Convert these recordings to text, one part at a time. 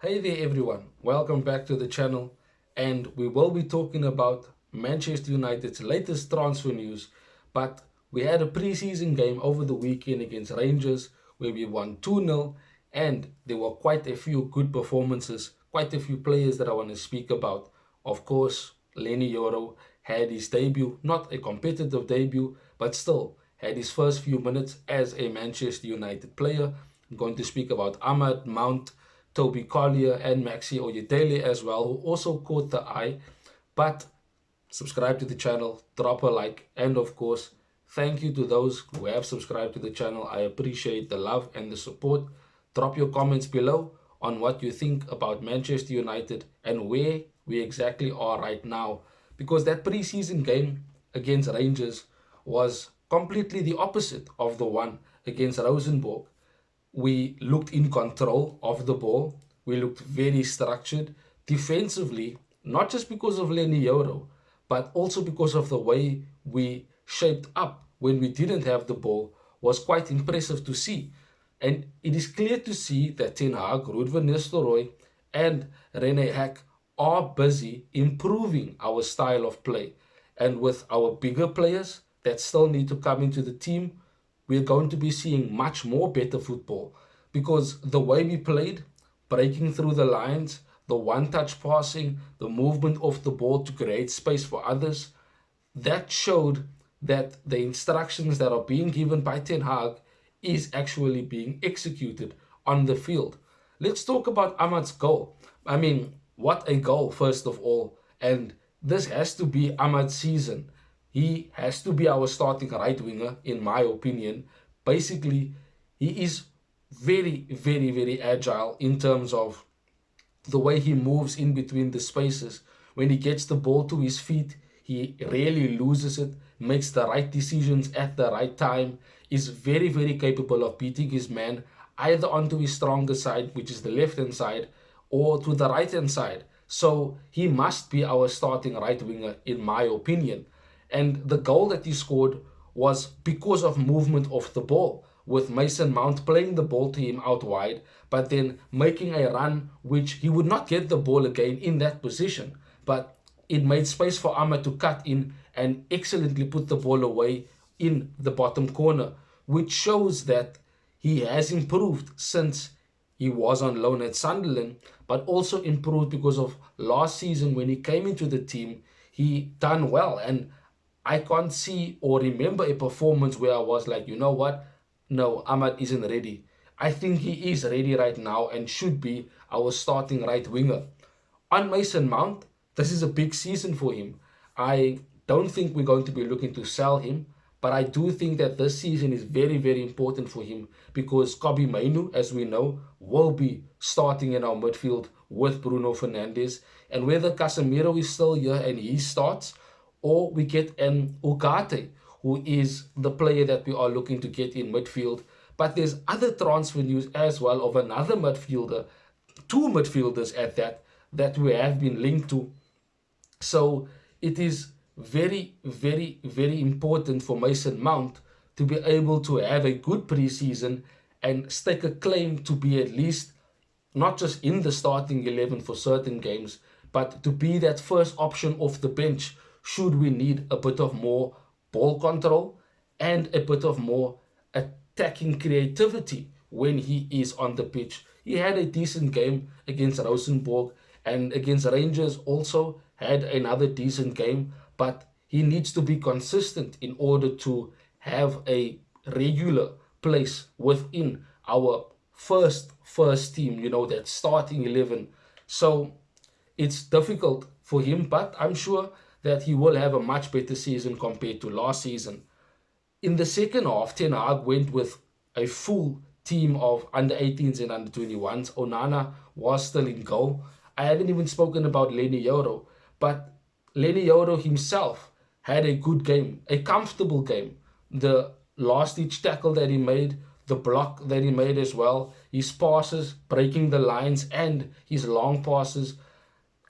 Hey there everyone, welcome back to the channel, and we will be talking about Manchester United's latest transfer news. But we had a pre-season game over the weekend against Rangers where we won 2-0, and there were quite a few good performances, quite a few players that I want to speak about. Of course, Lenny Yoro had his debut, not a competitive debut, but still had his first few minutes as a Manchester United player. I'm going to speak about Ahmad Mount, Toby Collier, and Maxi Oyedele as well, who also caught the eye. But subscribe to the channel, drop a like, and of course, thank you to those who have subscribed to the channel. I appreciate the love and the support. Drop your comments below on what you think about Manchester United and where we exactly are right now. Because that pre-season game against Rangers was completely the opposite of the one against Rosenborg. We looked in control of the ball. We looked very structured defensively, not just because of Lenny Yoro, but also because of the way we shaped up when we didn't have the ball was quite impressive to see. And it is clear to see that Ten Hag, Ruud van Nistelrooy, and Rene Hack are busy improving our style of play. And with our bigger players that still need to come into the team, we're going to be seeing much more better football because the way we played, breaking through the lines, the one-touch passing, the movement of the ball to create space for others, that showed that the instructions that are being given by Ten Hag is actually being executed on the field. Let's talk about Ahmad's goal. I mean, what a goal, first of all. And this has to be Ahmad's season. He has to be our starting right winger, in my opinion. Basically, he is very, very, very agile in terms of the way he moves in between the spaces. When he gets the ball to his feet, he rarely loses it, makes the right decisions at the right time, is very, very capable of beating his man either onto his stronger side, which is the left hand side, or to the right hand side. So he must be our starting right winger, in my opinion. And the goal that he scored was because of movement of the ball, with Mason Mount playing the ball to him out wide, but then making a run which he would not get the ball again in that position. But it made space for Ahmad to cut in and excellently put the ball away in the bottom corner, which shows that he has improved since he was on loan at Sunderland, but also improved because of last season when he came into the team. He done well, and I can't see or remember a performance where I was like, you know what? No, Ahmad isn't ready. I think he is ready right now and should be our starting right winger. On Mason Mount, this is a big season for him. I don't think we're going to be looking to sell him, but I do think that this season is very, very important for him because Kobe Mainu, as we know, will be starting in our midfield with Bruno Fernandes. And whether Casemiro is still here and he starts, or we get an Ugarte, who is the player that we are looking to get in midfield. But there's other transfer news as well of another midfielder, two midfielders at that, that we have been linked to. So it is very, very, very important for Mason Mount to be able to have a good preseason and stake a claim to be at least not just in the starting 11 for certain games, but to be that first option off the bench should we need a bit of more ball control and a bit of more attacking creativity when he is on the pitch. He had a decent game against Rosenborg, and against Rangers also had another decent game, but he needs to be consistent in order to have a regular place within our first team, that starting 11. So it's difficult for him, but I'm sure that he will have a much better season compared to last season. In the second half, Ten Hag went with a full team of under 18s and under 21s. Onana was still in goal. I haven't even spoken about Lenny Yoro, but Lenny Yoro himself had a good game, a comfortable game. The last ditch tackle that he made, the block that he made as well, his passes, breaking the lines, and his long passes.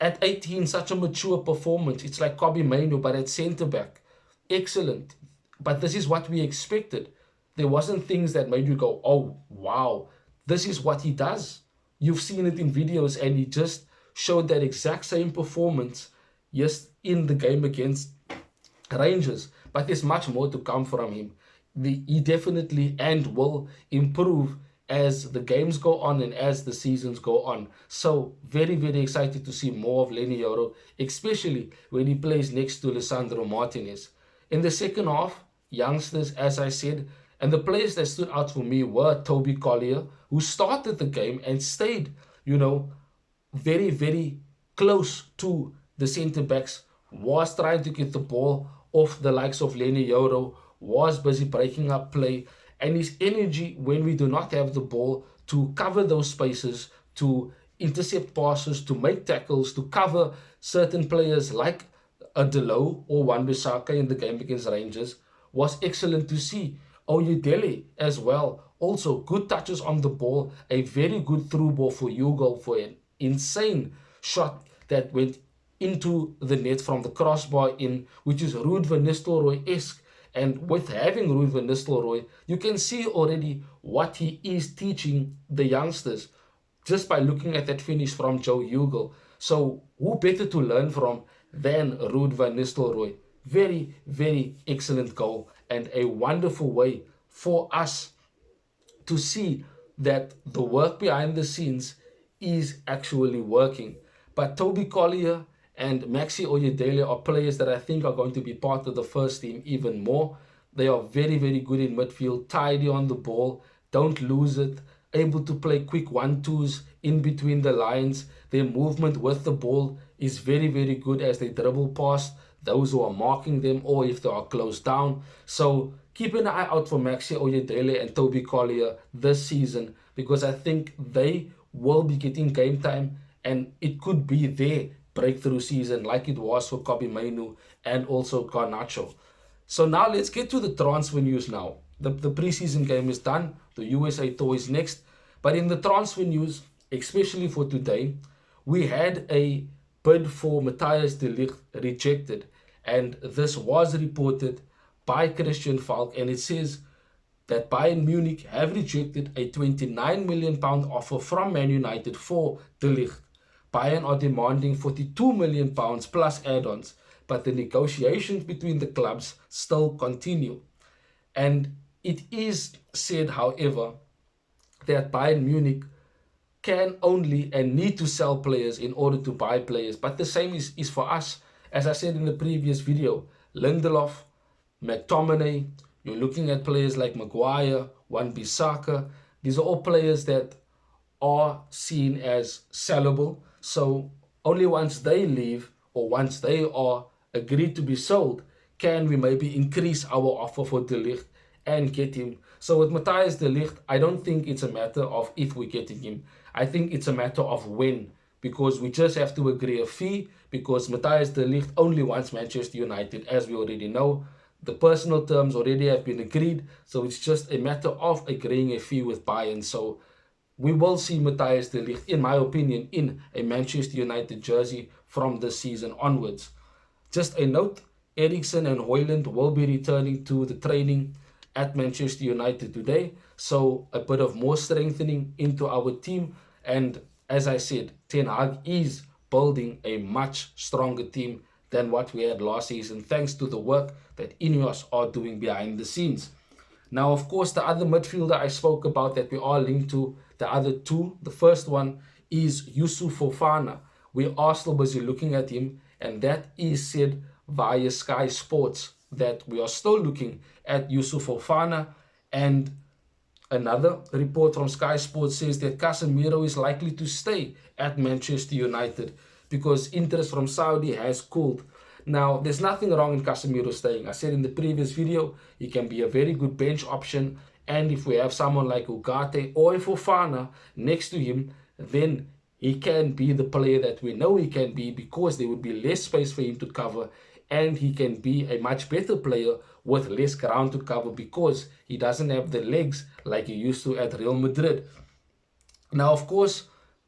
At 18, such a mature performance. It's like Kobe Mainu, but at centre back. Excellent. But this is what we expected. There wasn't things that made you go, oh, wow, this is what he does. you've seen it in videos, and he just showed that exact same performance, yes, in the game against Rangers. But there's much more to come from him. He definitely and will improve as the games go on and as the seasons go on. So very, very excited to see more of Lenny Yoro, especially when he plays next to Lisandro Martinez. In the second half, youngsters, as I said, and the players that stood out for me were Toby Collier, who started the game and stayed, you know, very, very close to the centre backs, was trying to get the ball off the likes of Lenny Yoro, was busy breaking up play, and his energy when we do not have the ball to cover those spaces, to intercept passes, to make tackles, to cover certain players like a Delo or Wan-Bissaka in the game against Rangers, was excellent to see. Oyedele as well, also good touches on the ball, a very good through ball for Hugo for an insane shot that went into the net from the crossbar in, which is Ruud van Nistelrooy-esque. And with having Ruud van Nistelrooy, you can see already what he is teaching the youngsters just by looking at that finish from Joe Hugo. So who better to learn from than Ruud van Nistelrooy? Very, very excellent goal and a wonderful way for us to see that the work behind the scenes is actually working. But Toby Collier and Maxi Oyedele are players that I think are going to be part of the first team even more. They are very, very good in midfield, tidy on the ball, don't lose it, able to play quick 1-2s in between the lines. Their movement with the ball is very, very good as they dribble past those who are marking them or if they are closed down. So keep an eye out for Maxi Oyedele and Toby Collier this season, because I think they will be getting game time and it could be their breakthrough season like it was for Kobe Mainu and also Garnacho. So now let's get to the transfer news now. The preseason game is done. The USA tour is next. But in the transfer news, especially for today, we had a bid for Matthias de Ligt rejected. And this was reported by Christian Falk. And it says that Bayern Munich have rejected a £29 million offer from Man United for de Ligt. Bayern are demanding £42 million plus add-ons, but the negotiations between the clubs still continue. And it is said, however, that Bayern Munich can only and need to sell players in order to buy players. But the same is for us. As I said in the previous video, Lindelof, McTominay, you're looking at players like Maguire, Wan-Bissaka. These are all players that are seen as sellable. So only once they leave or once they are agreed to be sold can we maybe increase our offer for de Ligt and get him. So with Matthias de Ligt, I don't think it's a matter of if we're getting him. I think it's a matter of when, because we just have to agree a fee, because Matthias de Ligt only wants Manchester United, as we already know. The personal terms already have been agreed, so it's just a matter of agreeing a fee with Bayern. So we will see Matthias de Ligt, in my opinion, in a Manchester United jersey from this season onwards. Just a note, Eriksen and Højlund will be returning to the training at Manchester United today. So a bit of more strengthening into our team. And as I said, Ten Hag is building a much stronger team than what we had last season, thanks to the work that Ineos are doing behind the scenes. Now, of course, the other midfielder I spoke about that we are linked to, the other two, the first one is Yusuf Fofana. We are still busy looking at him, and that is said via Sky Sports that we are still looking at Yusuf Fofana. And another report from Sky Sports says that Casemiro is likely to stay at Manchester United because interest from Saudi has cooled. Now, there's nothing wrong in Casemiro staying. I said in the previous video, he can be a very good bench option. And if we have someone like Ugarte or Fofana next to him, then he can be the player that we know he can be, because there would be less space for him to cover. And he can be a much better player with less ground to cover because he doesn't have the legs like he used to at Real Madrid. Now, of course,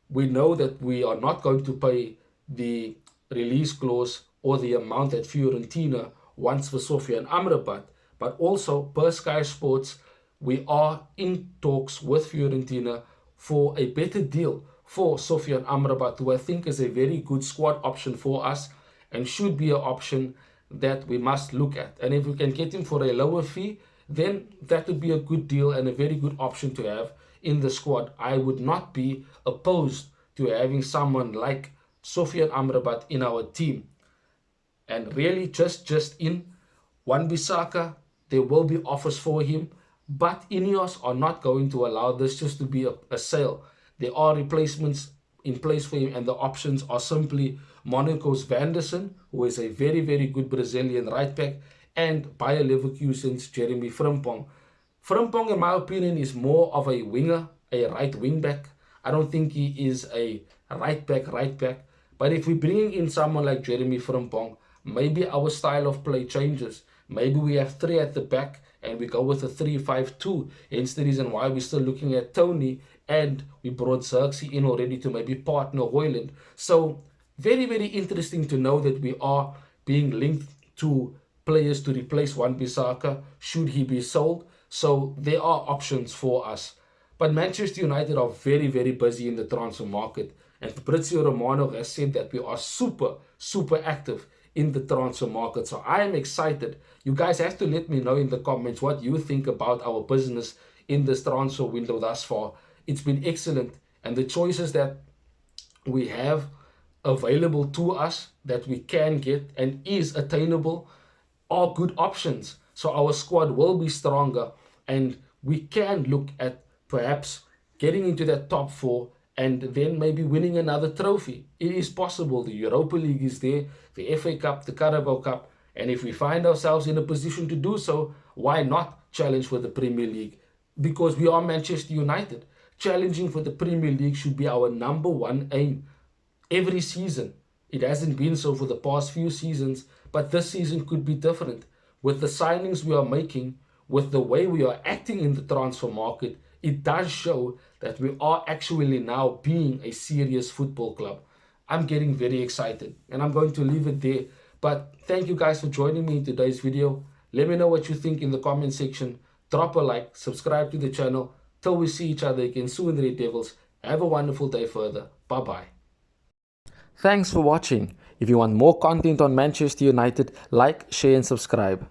we know that we are not going to pay the release clause or the amount that Fiorentina wants for Sofian Amrabat. But also, per Sky Sports, we are in talks with Fiorentina for a better deal for Sofyan Amrabat, who I think is a very good squad option for us and should be an option that we must look at. And if we can get him for a lower fee, then that would be a good deal and a very good option to have in the squad. I would not be opposed to having someone like Sofyan Amrabat in our team. And really, just in Wan-Bissaka, there will be offers for him, but Ineos are not going to allow this just to be a sale. There are replacements in place for him, and the options are simply Monaco's Vanderson, who is a very, very good Brazilian right back, and Bayer Leverkusen's Jeremy Frimpong. Frimpong, in my opinion, is more of a winger, a right wing back. I don't think he is a right back. But if we're bringing in someone like Jeremy Frimpong, maybe our style of play changes. Maybe we have three at the back and we go with a 3-5-2. Hence the reason why we're still looking at Tony, and we brought Xerxes in already to maybe partner Hoyland. So very, very interesting to know that we are being linked to players to replace Wan-Bissaka should he be sold. So there are options for us. But Manchester United are very, very busy in the transfer market. And Fabrizio Romano has said that we are super active in the transfer market. So I am excited. You guys have to let me know in the comments what you think about our business in this transfer window thus far. It's been excellent. And the choices that we have available to us that we can get and is attainable are good options. So our squad will be stronger and we can look at perhaps getting into that top four and then maybe winning another trophy. It is possible. The Europa League is there, the FA Cup, the Carabao Cup, and if we find ourselves in a position to do so, why not challenge for the Premier League? Because we are Manchester United. Challenging for the Premier League should be our number one aim every season. It hasn't been so for the past few seasons, but this season could be different. With the signings we are making, with the way we are acting in the transfer market, it does show that we are actually now being a serious football club. I'm getting very excited and I'm going to leave it there. But thank you guys for joining me in today's video. Let me know what you think in the comment section. Drop a like, subscribe to the channel. Till we see each other again soon, Red Devils. Have a wonderful day further. Bye-bye. Thanks for watching. If you want more content on Manchester United, like, share and subscribe.